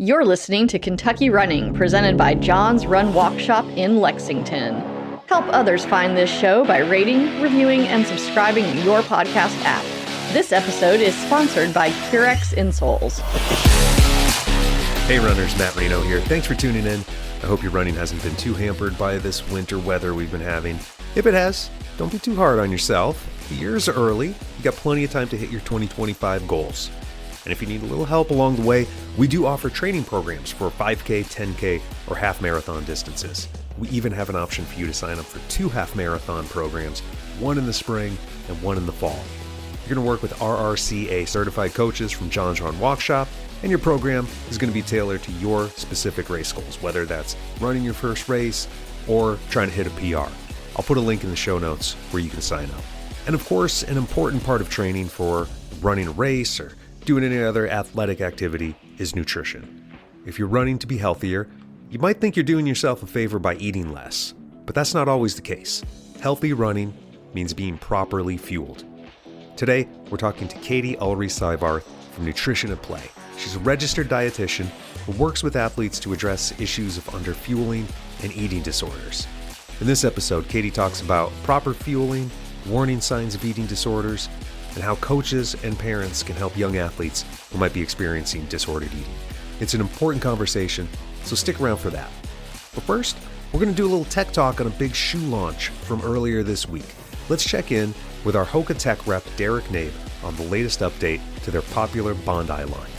You're listening to Kentucky Running, presented by John's Run Walk Shop in Lexington. Help others find this show by rating, reviewing, and subscribing in your podcast app. This episode is sponsored by Curex Insoles. Hey runners, Matt Reno here. Thanks for tuning in. I hope your running hasn't been too hampered by this winter weather we've been having. If it has, don't be too hard on yourself. The year's early. You got plenty of time to hit your 2025 goals. And if you need a little help along the way, we do offer training programs for 5K, 10K, or half marathon distances. We even have an option for you to sign up for 2 half marathon programs, one in the spring and one in the fall. You're going to work with RRCA certified coaches from John's Run Walk Shop, and your program is going to be tailored to your specific race goals, whether that's running your first race or trying to hit a PR. I'll put a link in the show notes where you can sign up. And of course, an important part of training for running a race or doing any other athletic activity is nutrition. If you're running to be healthier, you might think you're doing yourself a favor by eating less, but that's not always the case. Healthy running means being properly fueled. Today, we're talking to Katie Ullery-Syvarth from Nutrition at Play. She's a registered dietitian who works with athletes to address issues of underfueling and eating disorders. In this episode, Katie talks about proper fueling, warning signs of eating disorders, and how coaches and parents can help young athletes who might be experiencing disordered eating. It's an important conversation, so stick around for that. But first, we're going to do a little tech talk on a big shoe launch from earlier this week. Let's check in with our Hoka Tech rep, Derek Nabe, on the latest update to their popular Bondi line.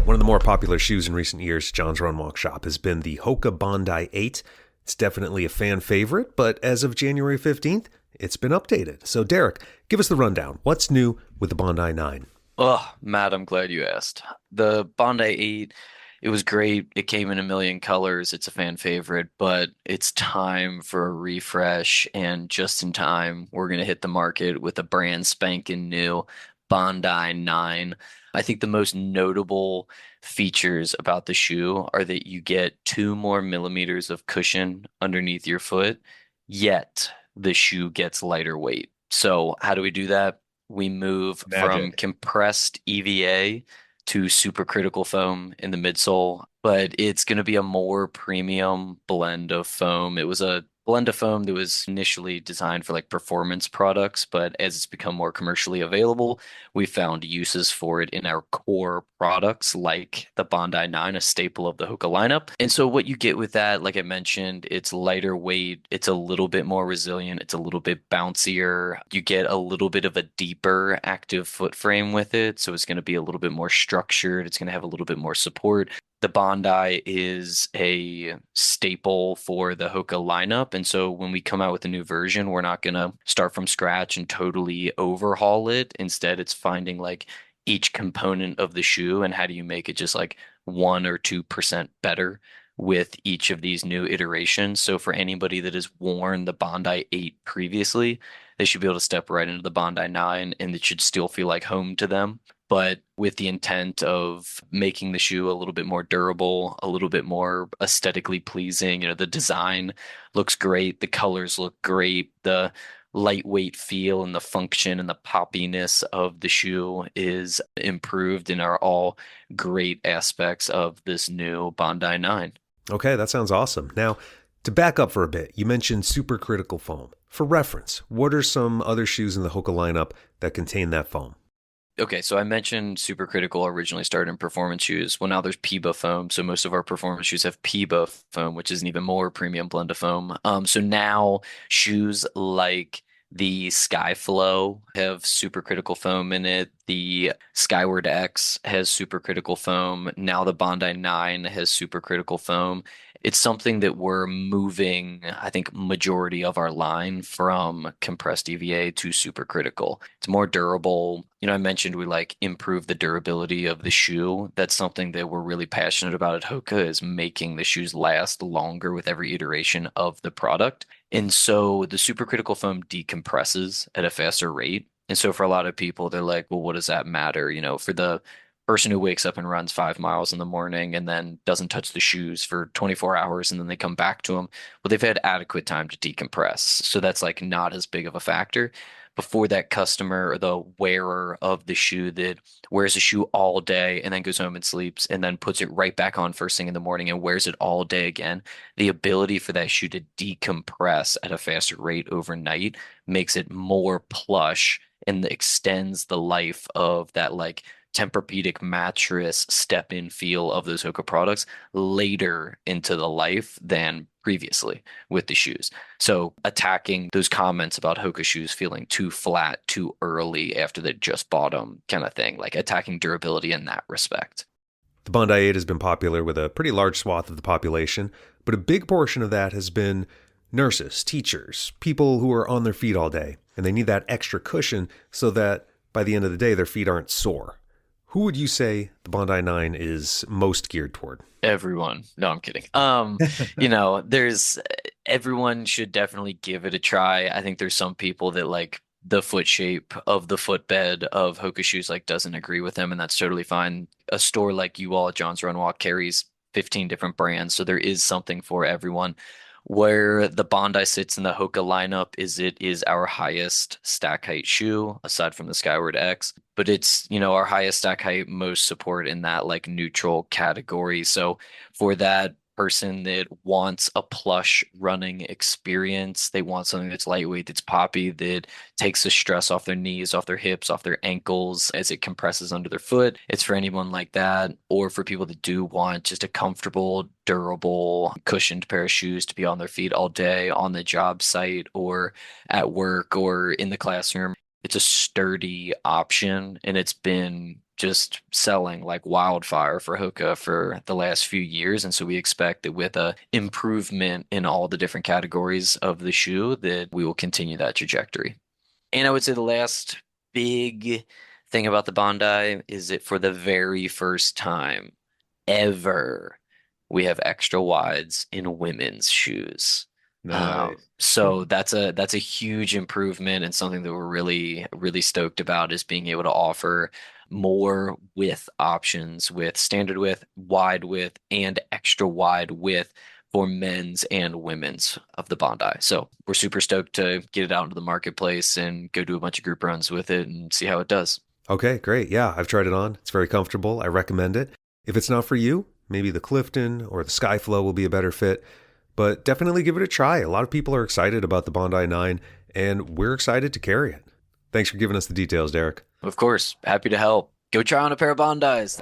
One of the more popular shoes in recent years, John's Run Walk Shop, has been the Hoka Bondi 8. It's definitely a fan favorite, but as of January 15th, it's been updated. So Derek, give us the rundown. What's new with the Bondi 9? Oh, Matt, I'm glad you asked. The Bondi 8, it was great. It came in a million colors. It's a fan favorite, but it's time for a refresh. And just in time, we're going to hit the market with a brand spanking new Bondi 9. I think the most notable features about the shoe are that you get 2 more millimeters of cushion underneath your foot, yet the shoe gets lighter weight. So how do we do that? We move from compressed EVA to supercritical foam in the midsole, but it's going to be a more premium blend of foam. It was a blend of foam that was initially designed for like performance products, but as it's become more commercially available, we found uses for it in our core products like the Bondi 9, a staple of the Hoka lineup. And so what you get with that, like I mentioned, it's lighter weight, it's a little bit more resilient, it's a little bit bouncier. You get a little bit of a deeper active foot frame with it, so it's going to be a little bit more structured, it's going to have a little bit more support. The Bondi is a staple for the Hoka lineup. And so when we come out with a new version, we're not going to start from scratch and totally overhaul it. Instead, it's finding like each component of the shoe and how do you make it just like 1 or 2% better with each of these new iterations. So for anybody that has worn the Bondi 8 previously, they should be able to step right into the Bondi 9 and it should still feel like home to them, but with the intent of making the shoe a little bit more durable, a little bit more aesthetically pleasing. You know, the design looks great, the colors look great, the lightweight feel and the function and the poppiness of the shoe is improved and are all great aspects of this new Bondi 9. Okay, that sounds awesome. Now, to back up for a bit, you mentioned supercritical foam. For reference, what are some other shoes in the Hoka lineup that contain that foam? Okay, so I mentioned supercritical originally started in performance shoes. Well, now there's PEBA foam. So most of our performance shoes have PEBA foam, which is an even more premium blend of foam. So now shoes like the Skyflow have supercritical foam in it. The Skyward X has supercritical foam. Now the Bondi 9 has supercritical foam. It's something that we're moving, I think, majority of our line from compressed EVA to supercritical. It's more durable. You know, I mentioned we like improve the durability of the shoe. That's something that we're really passionate about at Hoka is making the shoes last longer with every iteration of the product. And so the supercritical foam decompresses at a faster rate. And so for a lot of people, they're like, well, what does that matter? You know, for the person who wakes up and runs 5 miles in the morning and then doesn't touch the shoes for 24 hours and then they come back to them, well, they've had adequate time to decompress. So that's like not as big of a factor. before that customer or the wearer of the shoe that wears a shoe all day and then goes home and sleeps and then puts it right back on first thing in the morning and wears it all day again, the ability for that shoe to decompress at a faster rate overnight makes it more plush and extends the life of that like Tempur-Pedic mattress step-in feel of those Hoka products later into the life than previously with the shoes. So attacking those comments about Hoka shoes feeling too flat too early after they just bought them kind of thing, like attacking durability in that respect. The Bondi 8 has been popular with a pretty large swath of the population, but a big portion of that has been nurses, teachers, people who are on their feet all day, and they need that extra cushion so that by the end of the day, their feet aren't sore. Who would you say the Bondi 9 is most geared toward? Everyone. No, I'm kidding. There's everyone should definitely give it a try. I think there's some people that like the foot shape of the footbed of Hoka shoes like doesn't agree with them, and that's totally fine. A store like you all at John's Run Walk carries 15 different brands, so there is something for everyone. Where the Bondi sits in the Hoka lineup is it is our highest stack height shoe, aside from the Skyward X. But it's, our highest stack height, most support in that like neutral category. So for that person that wants a plush running experience, they want something that's lightweight, that's poppy, that takes the stress off their knees, off their hips, off their ankles as it compresses under their foot. It's for anyone like that, or for people that do want just a comfortable, durable, cushioned pair of shoes to be on their feet all day on the job site or at work or in the classroom. It's a sturdy option, and it's been just selling like wildfire for Hoka for the last few years. And so we expect that with a improvement in all the different categories of the shoe, that we will continue that trajectory. And I would say the last big thing about the Bondi is that for the very first time ever, we have extra wides in women's shoes. Nice. So that's a huge improvement and something that we're really, really stoked about is being able to offer more width options with standard width, wide width, and extra wide width for men's and women's of the Bondi. So we're super stoked to get it out into the marketplace and go do a bunch of group runs with it and see how it does. Okay, great. Yeah, I've tried it on. It's very comfortable. I recommend it. If it's not for you, maybe the Clifton or the Skyflow will be a better fit, but definitely give it a try. A lot of people are excited about the Bondi 9, and we're excited to carry it. Thanks for giving us the details, Derek. Of course, happy to help. Go try on a pair of Bondis.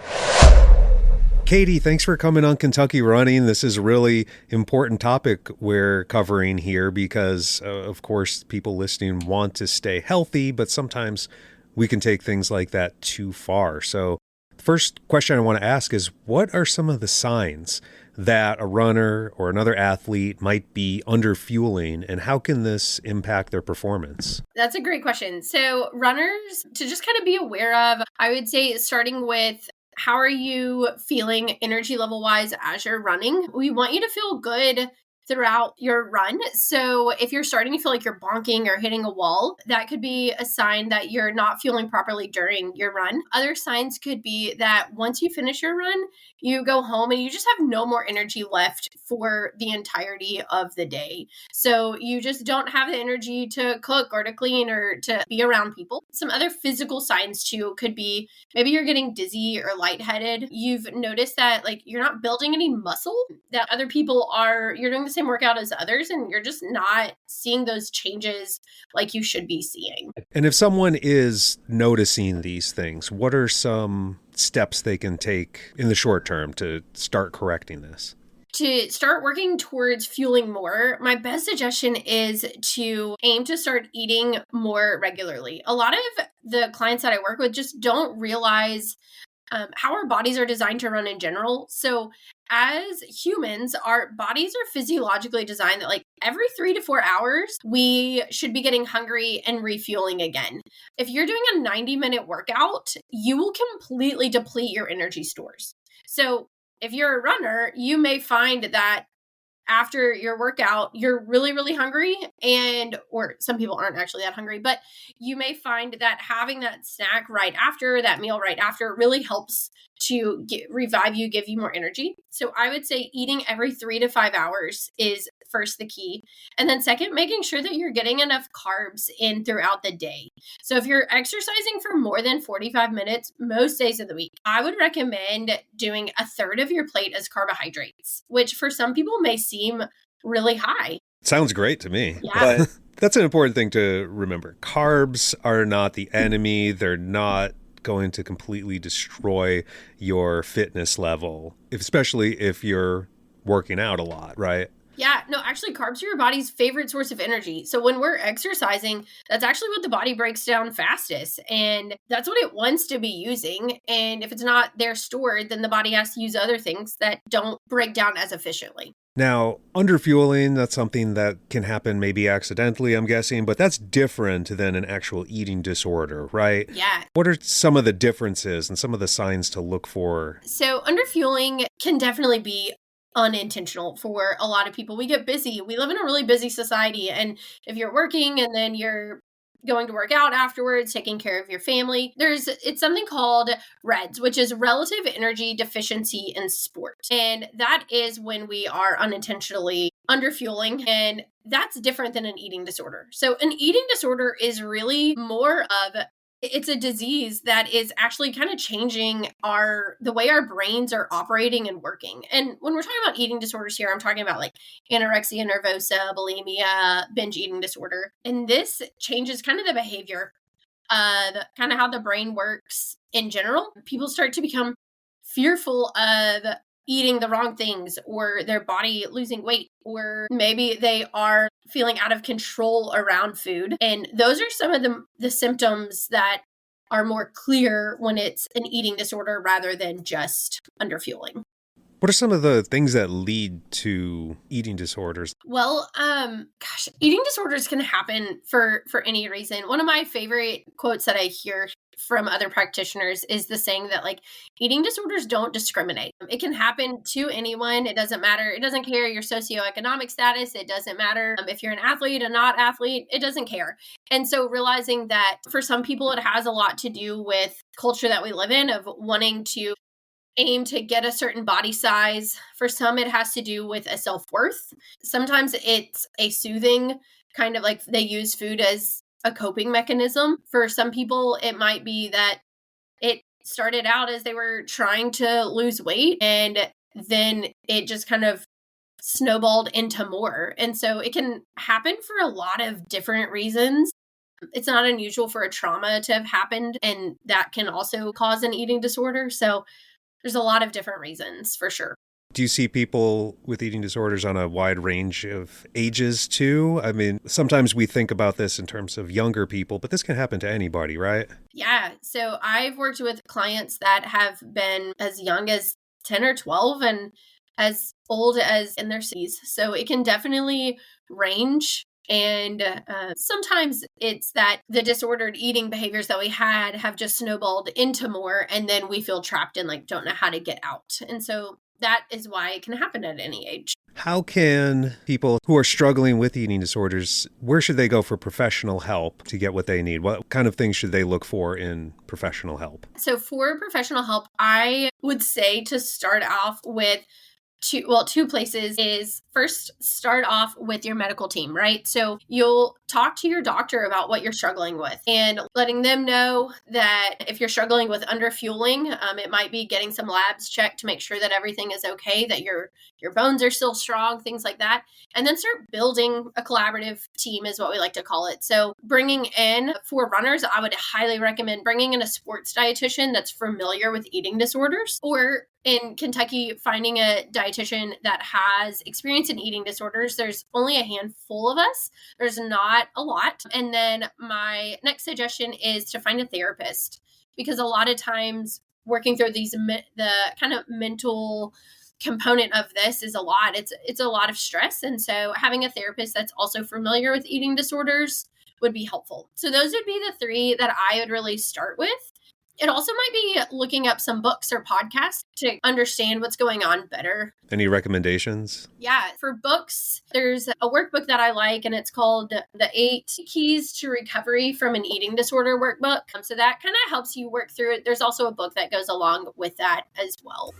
Katie, thanks for coming on Kentucky Running. This is a really important topic we're covering here because, of course, people listening want to stay healthy, but sometimes we can take things like that too far. So the first question I want to ask is, what are some of the signs that a runner or another athlete might be underfueling, and how can this impact their performance? That's a great question. So runners, to just kind of be aware of, I would say starting with how are you feeling energy level wise as you're running? We want you to feel good throughout your run. So if you're starting to feel like you're bonking or hitting a wall, that could be a sign that you're not fueling properly during your run. Other signs could be that once you finish your run, you go home and you just have no more energy left for the entirety of the day. So you just don't have the energy to cook or to clean or to be around people. Some other physical signs too could be maybe you're getting dizzy or lightheaded. You've noticed that like you're not building any muscle, that other people are, you're doing the same workout as others and you're just not seeing those changes like you should be seeing. And if someone is noticing these things, what are some steps they can take in the short term to start correcting this? To start working towards fueling more, my best suggestion is to aim to start eating more regularly. A lot of the clients that I work with just don't realize how our bodies are designed to run in general. So as humans, our bodies are physiologically designed that like every 3 to 4 hours, we should be getting hungry and refueling again. If you're doing a 90-minute workout, you will completely deplete your energy stores. So if you're a runner, you may find that after your workout, you're really, really hungry or some people aren't actually that hungry, but you may find that having that snack right after, that meal right after really helps to revive you, give you more energy. So I would say eating every 3 to 5 hours is first the key. And then second, making sure that you're getting enough carbs in throughout the day. So if you're exercising for more than 45 minutes most days of the week, I would recommend doing a third of your plate as carbohydrates, which for some people may seem really high. Sounds great to me. Yeah. But that's an important thing to remember. Carbs are not the enemy. They're not going to completely destroy your fitness level, especially if you're working out a lot, right? Yeah, no, actually, carbs are your body's favorite source of energy. So when we're exercising, that's actually what the body breaks down fastest. And that's what it wants to be using. And if it's not there stored, then the body has to use other things that don't break down as efficiently. Now, underfueling, that's something that can happen maybe accidentally, I'm guessing, but that's different than an actual eating disorder, right? Yeah. What are some of the differences and some of the signs to look for? So underfueling can definitely be unintentional for a lot of people. We get busy. We live in a really busy society. And if you're working and then you're going to work out afterwards, taking care of your family, it's something called REDS, which is relative energy deficiency in sport. And that is when we are unintentionally underfueling. And that's different than an eating disorder. So an eating disorder is really more of it's a disease that is actually kind of changing the way our brains are operating and working. And when we're talking about eating disorders here, I'm talking about like anorexia nervosa, bulimia, binge eating disorder. And this changes kind of the behavior, kind of how the brain works in general. People start to become fearful of eating the wrong things or their body losing weight, or maybe they are feeling out of control around food. And those are some of the symptoms that are more clear when it's an eating disorder rather than just underfueling. What are some of the things that lead to eating disorders? Well, eating disorders can happen for any reason. One of my favorite quotes that I hear from other practitioners is the saying that like eating disorders don't discriminate. It can happen to anyone. It doesn't matter. It doesn't care your socioeconomic status. It doesn't matter if you're an athlete or not athlete. It doesn't care. And so realizing that for some people, it has a lot to do with culture that we live in of wanting to aim to get a certain body size. For some, it has to do with a self-worth. Sometimes it's a soothing kind of like they use food as a coping mechanism. For some people, it might be that it started out as they were trying to lose weight and then it just kind of snowballed into more. And so it can happen for a lot of different reasons. It's not unusual for a trauma to have happened, and that can also cause an eating disorder. So there's a lot of different reasons for sure. Do you see people with eating disorders on a wide range of ages too? I mean, sometimes we think about this in terms of younger people, but this can happen to anybody, right? Yeah. So I've worked with clients that have been as young as 10 or 12 and as old as in their 60s. So it can definitely range. And sometimes it's that the disordered eating behaviors that we had have just snowballed into more, and then we feel trapped and like don't know how to get out. And so that is why it can happen at any age. How can people who are struggling with eating disorders, where should they go for professional help to get what they need? What kind of things should they look for in professional help? So for professional help, I would say to start off with two places is first start off with your medical team, right? So you'll talk to your doctor about what you're struggling with and letting them know that if you're struggling with underfueling, it might be getting some labs checked to make sure that everything is okay, that your bones are still strong, things like that. And then start building a collaborative team is what we like to call it. So bringing in, for runners, I would highly recommend bringing in a sports dietitian that's familiar with eating disorders, or in Kentucky, finding a dietitian that has experience in eating disorders. There's only a handful of us. There's not a lot. And then my next suggestion is to find a therapist, because a lot of times working through the kind of mental component of this is a lot. It's a lot of stress. And so having a therapist that's also familiar with eating disorders would be helpful. So those would be the three that I would really start with. It also might be looking up some books or podcasts to understand what's going on better. Any recommendations? Yeah, for books, there's a workbook that I like, and it's called The 8 Keys to Recovery from an Eating Disorder workbook. So that kind of helps you work through it. There's also a book that goes along with that as well.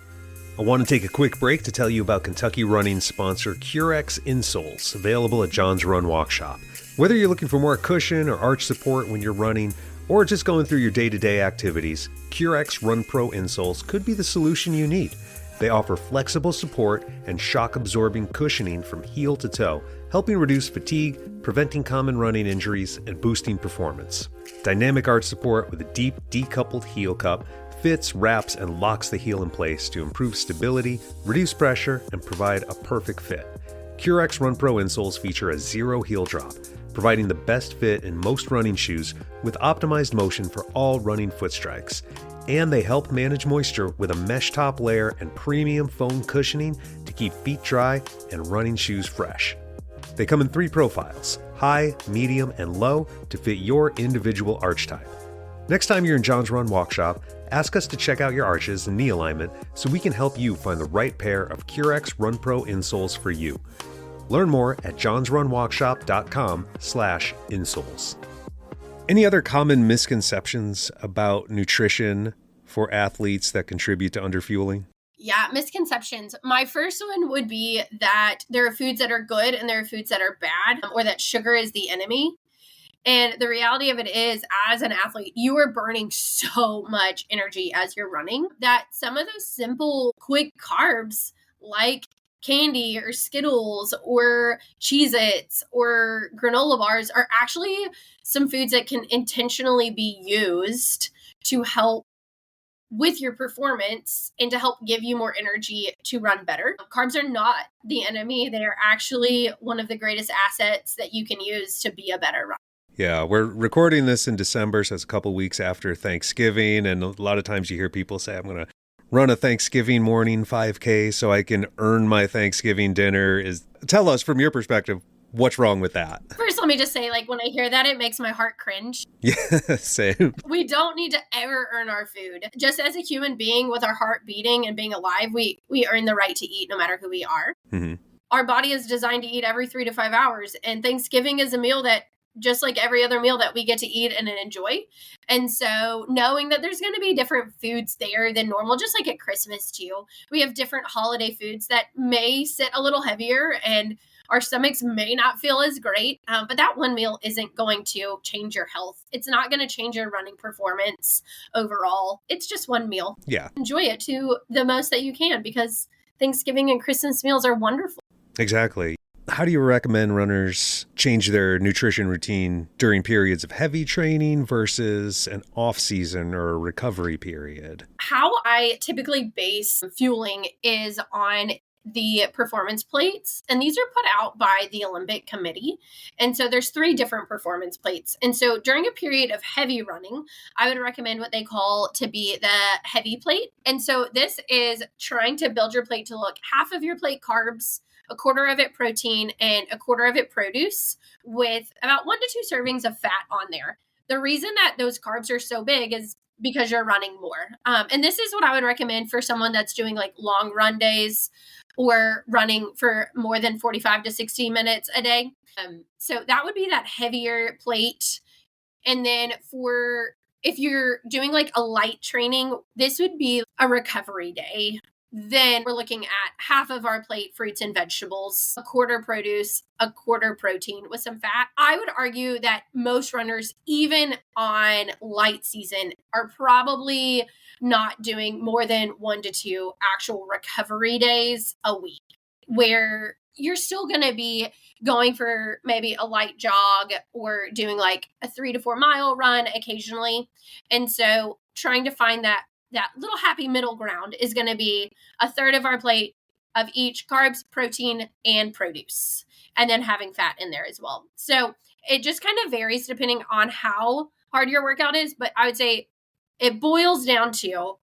I want to take a quick break to tell you about Kentucky Running sponsor Curex insoles, available at John's Run Walk Shop. Whether you're looking for more cushion or arch support when you're running, or just going through your day-to-day activities, Curex Run Pro insoles could be the solution you need. They offer flexible support and shock-absorbing cushioning from heel to toe, helping reduce fatigue, preventing common running injuries, and boosting performance. Dynamic arch support with a deep, decoupled heel cup fits, wraps, and locks the heel in place to improve stability, reduce pressure, and provide a perfect fit. Curex Run Pro insoles feature a zero heel drop, providing the best fit in most running shoes with optimized motion for all running foot strikes. And they help manage moisture with a mesh top layer and premium foam cushioning to keep feet dry and running shoes fresh. They come in 3 profiles, high, medium, and low, to fit your individual arch type. Next time you're in John's Run Walk Shop, ask us to check out your arches and knee alignment so we can help you find the right pair of Curex Run Pro insoles for you. Learn more at johnsrunwalkshop.com/insoles. Any other common misconceptions about nutrition for athletes that contribute to underfueling? Yeah, misconceptions. My first one would be that there are foods that are good and there are foods that are bad, or that sugar is the enemy. And the reality of it is, as an athlete, you are burning so much energy as you're running that some of those simple, quick carbs like candy or Skittles or Cheez-Its or granola bars are actually some foods that can intentionally be used to help with your performance and to help give you more energy to run better. Carbs are not the enemy. They are actually one of the greatest assets that you can use to be a better runner. Yeah, we're recording this in December, so it's a couple weeks after Thanksgiving, and a lot of times you hear people say, I'm going to run a Thanksgiving morning 5K so I can earn my Thanksgiving dinner. Tell us, from your perspective, what's wrong with that? First, let me just say, when I hear that, it makes my heart cringe. Yeah, same. We don't need to ever earn our food. Just as a human being with our heart beating and being alive, we earn the right to eat no matter who we are. Mm-hmm. Our body is designed to eat every 3 to 5 hours, and Thanksgiving is a meal that, just like every other meal, that we get to eat and enjoy. And so knowing that there's going to be different foods there than normal, just like at Christmas too, we have different holiday foods that may sit a little heavier and our stomachs may not feel as great, but that one meal isn't going to change your health. It's not going to change your running performance overall. It's just one meal. Yeah. Enjoy it to the most that you can, because Thanksgiving and Christmas meals are wonderful. Exactly. How do you recommend runners change their nutrition routine during periods of heavy training versus an off-season or a recovery period? How I typically base fueling is on the performance plates, and these are put out by the Olympic Committee. And so there's 3 different performance plates. And so during a period of heavy running, I would recommend what they call to be the heavy plate. And so this is trying to build your plate to look half of your plate carbs, a quarter of it protein, and a quarter of it produce, with about 1 to 2 servings of fat on there. The reason that those carbs are so big is because you're running more. And this is what I would recommend for someone that's doing long run days or running for more than 45 to 60 minutes a day. So that would be that heavier plate. And then if you're doing a light training, this would be a recovery day. Then we're looking at half of our plate fruits and vegetables, a quarter produce, a quarter protein with some fat. I would argue that most runners, even on light season, are probably not doing more than 1 to 2 actual recovery days a week, where you're still going to be going for maybe a light jog or doing a 3 to 4 mile run occasionally. And so trying to find that little happy middle ground is going to be a third of our plate of each carbs, protein, and produce, and then having fat in there as well. So it just kind of varies depending on how hard your workout is. But I would say it boils down to,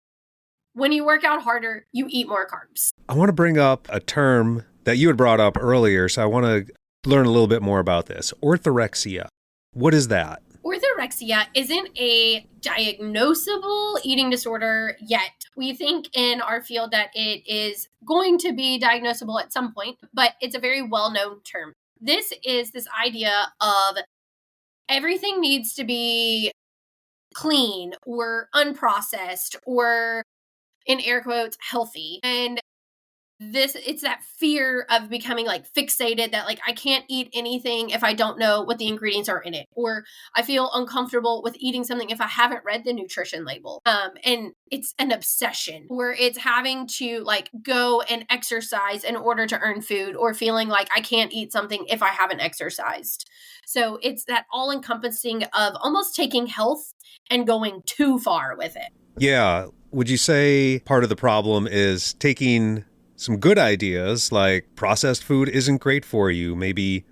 when you work out harder, you eat more carbs. I want to bring up a term that you had brought up earlier, so I want to learn a little bit more about this. Orthorexia. What is that? Orthorexia isn't a diagnosable eating disorder yet. We think in our field that it is going to be diagnosable at some point, but it's a very well-known term. This is this idea of everything needs to be clean or unprocessed or in air quotes, healthy. And it's that fear of becoming like fixated that like I can't eat anything if I don't know what the ingredients are in it, or I feel uncomfortable with eating something if I haven't read the nutrition label. And it's an obsession where it's having to like go and exercise in order to earn food, or feeling like I can't eat something if I haven't exercised. So it's that all encompassing of almost taking health and going too far with it. Yeah. Would you say part of the problem is taking some good ideas like processed food isn't great for you, maybe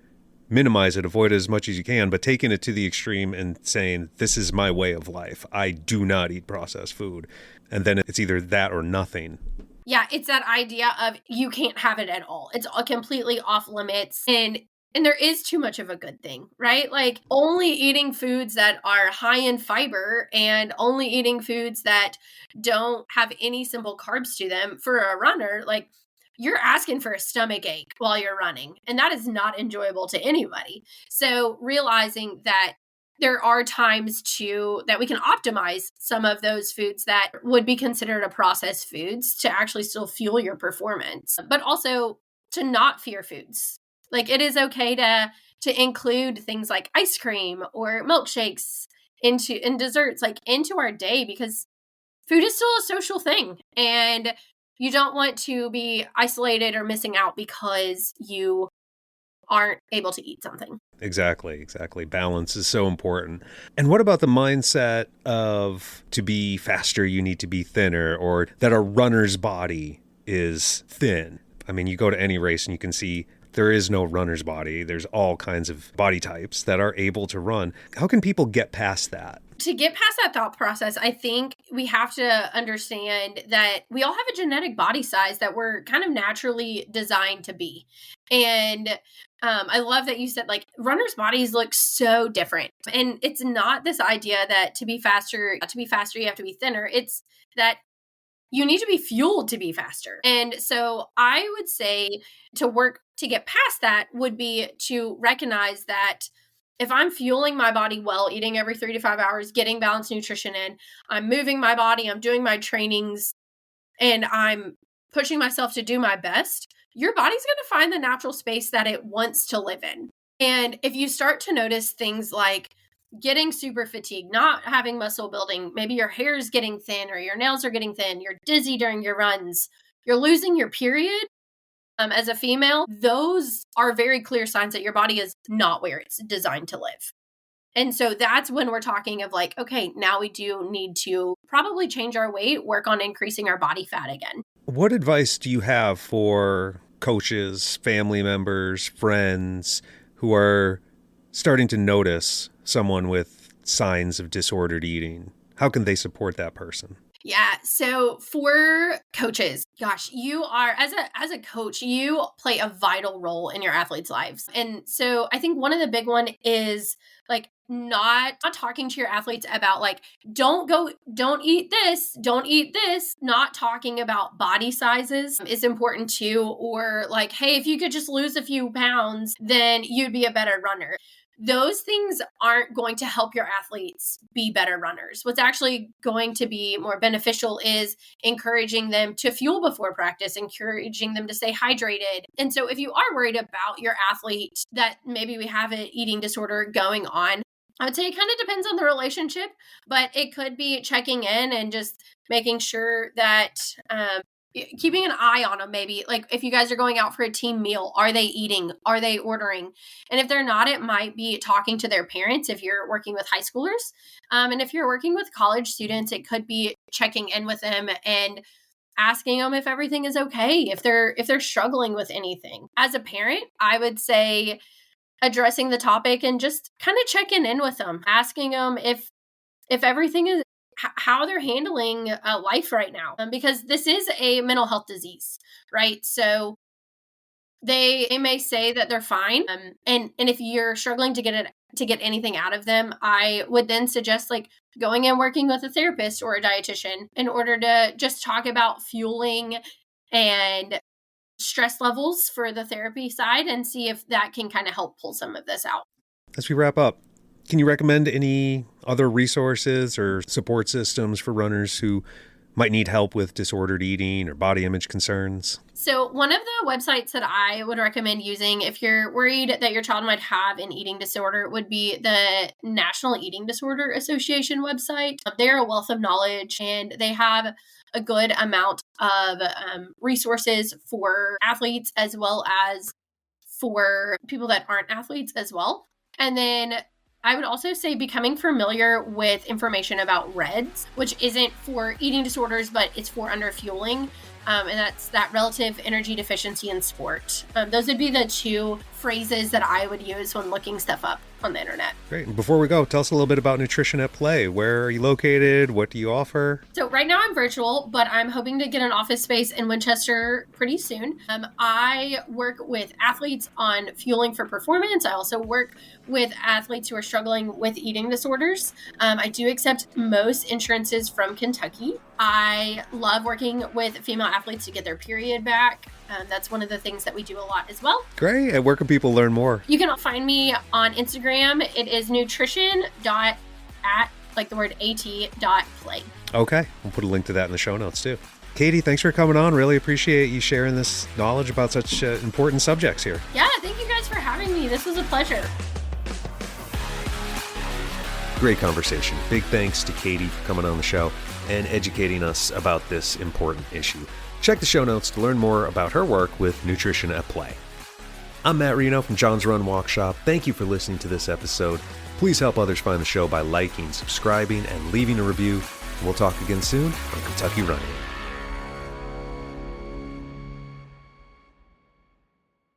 minimize it, avoid it as much as you can, but taking it to the extreme and saying, this is my way of life. I do not eat processed food. And then it's either that or nothing. Yeah, it's that idea of you can't have it at all. It's completely off limits. And there is too much of a good thing, right? Like only eating foods that are high in fiber and only eating foods that don't have any simple carbs to them for a runner, like you're asking for a stomach ache while you're running. And that is not enjoyable to anybody. So realizing that there are times that we can optimize some of those foods that would be considered a processed foods to actually still fuel your performance, but also to not fear foods. Like it is okay to include things like ice cream or milkshakes in desserts, like into our day, because food is still a social thing. And you don't want to be isolated or missing out because you aren't able to eat something. Exactly. Balance is so important. And what about the mindset of to be faster, you need to be thinner, or that a runner's body is thin? I mean, you go to any race and you can see there is no runner's body. There's all kinds of body types that are able to run. How can people get past that? To get past that thought process, I think we have to understand that we all have a genetic body size that we're kind of naturally designed to be. And I love that you said like runners' bodies look so different. And it's not this idea that to be faster, you have to be thinner. It's that you need to be fueled to be faster. And so I would say to work to get past that would be to recognize that if I'm fueling my body well, eating every 3 to 5 hours, getting balanced nutrition in, I'm moving my body, I'm doing my trainings, and I'm pushing myself to do my best, your body's going to find the natural space that it wants to live in. And if you start to notice things like getting super fatigued, not having muscle building, maybe your hair is getting thin or your nails are getting thin, you're dizzy during your runs, you're losing your period as a female, those are very clear signs that your body is not where it's designed to live. And so that's when we're talking of like, okay, now we do need to probably change our weight, work on increasing our body fat again. What advice do you have for coaches, family members, friends who are starting to notice someone with signs of disordered eating? How can they support that person? Yeah. So for coaches, gosh, you are as a coach, you play a vital role in your athletes' lives. And so I think one of the big one is like not talking to your athletes about like, don't eat this. Not talking about body sizes is important too. Or like, hey, if you could just lose a few pounds, then you'd be a better runner. Those things aren't going to help your athletes be better runners. What's actually going to be more beneficial is encouraging them to fuel before practice, encouraging them to stay hydrated. And so if you are worried about your athlete that maybe we have an eating disorder going on, I would say it kind of depends on the relationship, but it could be checking in and just making sure that keeping an eye on them. Maybe like if you guys are going out for a team meal, are they eating? Are they ordering? And if they're not, it might be talking to their parents if you're working with high schoolers. And if you're working with college students, it could be checking in with them and asking them if everything is okay, if they're struggling with anything. As a parent, I would say addressing the topic and just kind of checking in with them, asking them if everything is how they're handling life right now, because this is a mental health disease, right? So they may say that they're fine, and if you're struggling to get anything out of them, I would then suggest like going and working with a therapist or a dietitian in order to just talk about fueling and stress levels for the therapy side and see if that can kind of help pull some of this out. As we wrap up, can you recommend any other resources or support systems for runners who might need help with disordered eating or body image concerns? So one of the websites that I would recommend using if you're worried that your child might have an eating disorder would be the National Eating Disorder Association website. They're a wealth of knowledge, and they have a good amount of resources for athletes as well as for people that aren't athletes as well. And then I would also say becoming familiar with information about REDS, which isn't for eating disorders, but it's for underfueling. And that's that relative energy deficiency in sport. Those would be the two phrases that I would use when looking stuff up on the internet. Great. And before we go, tell us a little bit about Nutrition at Play. Where are you located? What do you offer? So right now I'm virtual, but I'm hoping to get an office space in Winchester pretty soon. I work with athletes on fueling for performance. I also work with athletes who are struggling with eating disorders. I do accept most insurances from Kentucky. I love working with female athletes to get their period back. That's one of the things that we do a lot as well. Great. And where can people learn more? You can find me on Instagram. It is nutrition.at, like the word at.play. Okay. We'll put a link to that in the show notes too. Katie, thanks for coming on. Really appreciate you sharing this knowledge about such important subjects here. Yeah, thank you guys for having me. This was a pleasure. Great conversation. Big thanks to Katie for coming on the show and educating us about this important issue. Check the show notes to learn more about her work with Nutrition at Play. I'm Matt Reno from John's Run Walk Shop. Thank you for listening to this episode. Please help others find the show by liking, subscribing, and leaving a review. We'll talk again soon on Kentucky Running.